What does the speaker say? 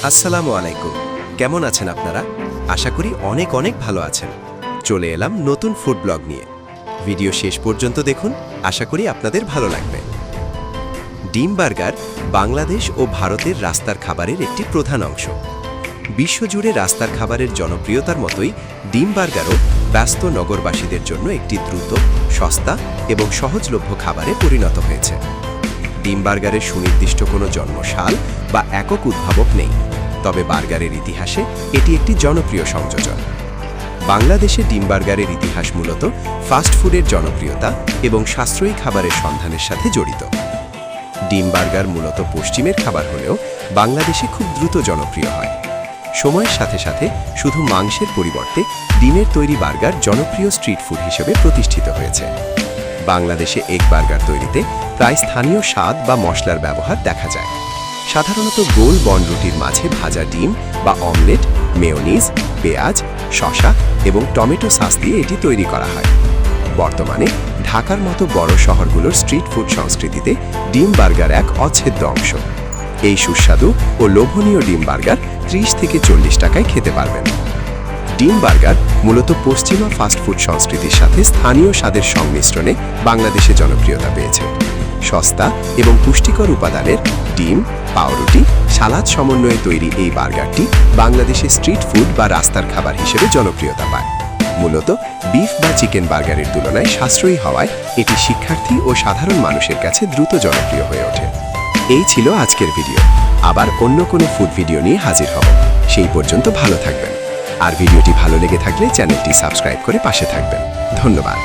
আসসালামু আলাইকুম। কেমন আছেন আপনারা? আশা করি অনেক অনেক ভালো আছেন। চলে এলাম নতুন ফুড ব্লগ নিয়ে। ভিডিও শেষ পর্যন্ত দেখুন, আশা করি আপনাদের ভালো লাগবে। ডিম বার্গার বাংলাদেশ ও ভারতের রাস্তার খাবারের একটি প্রধান অংশ। বিশ্বজুড়ে রাস্তার খাবারের জনপ্রিয়তার মতোই ডিম বার্গারও ব্যস্ত নগরবাসীদের জন্য একটি দ্রুত, সস্তা এবং সহজলভ্য খাবারে পরিণত হয়েছে। ডিম বার্গারের সুনির্দিষ্ট কোনো জন্মসাল বা একক উদ্ভাবক নেই, তবে বার্গারের ইতিহাসে এটি একটি জনপ্রিয় সংযোজন। বাংলাদেশে ডিম বার্গারের ইতিহাস মূলত ফাস্ট ফুডের জনপ্রিয়তা এবং সাশ্রয়ী খাবারের সন্ধানের সাথে জড়িত। ডিম বার্গার মূলত পশ্চিমের খাবার হলেও বাংলাদেশে খুব দ্রুত জনপ্রিয় হয়। সময়ের সাথে সাথে শুধু মাংসের পরিবর্তে ডিমের তৈরি বার্গার জনপ্রিয় স্ট্রিট ফুড হিসেবে প্রতিষ্ঠিত হয়েছে। বাংলাদেশে এগ বার্গার তৈরিতে প্রায় স্থানীয় স্বাদ বা মশলার ব্যবহার দেখা যায়। সাধারণত গোল বনরুটির মাঝে ভাজা ডিম বা অমলেট, মেয়োনিজ, পেঁয়াজ, শসা এবং টমেটো সস দিয়ে এটি তৈরি করা হয়। বর্তমানে ঢাকার মতো বড় শহরগুলোর স্ট্রিট ফুড সংস্কৃতিতে ডিম বার্গার এক অচ্ছেদ্য অংশ। এই সুস্বাদু ও লোভনীয় ডিম বার্গার 30 থেকে 40 টাকায় খেতে পারবেন। ডিম বার্গার মূলত পশ্চিমা ফাস্টফুড সংস্কৃতির সাথে স্থানীয় স্বাদের সংমিশ্রণে বাংলাদেশে জনপ্রিয়তা পেয়েছে। সস্তা এবং পুষ্টিকর উপাদানের ডিম, পাউরুটি, সালাদ সমন্বয়ে তৈরি এই বার্গারটি বাংলাদেশে স্ট্রিট ফুড বা রাস্তার খাবার হিসেবে জনপ্রিয়তা পায়। মূলত বিফ বা চিকেন বার্গারের তুলনায় সাশ্রয়ী হওয়ায় এটি শিক্ষার্থী ও সাধারণ মানুষের কাছে দ্রুত জনপ্রিয় হয়ে ওঠে। এই ছিল আজকের ভিডিও। আবার অন্য কোনো ফুড ভিডিও নিয়ে হাজির হব। সেই পর্যন্ত ভালো থাকবেন। আর ভিডিওটি ভালো লেগে থাকলে চ্যানেলটি সাবস্ক্রাইব করে পাশে থাকবেন। ধন্যবাদ।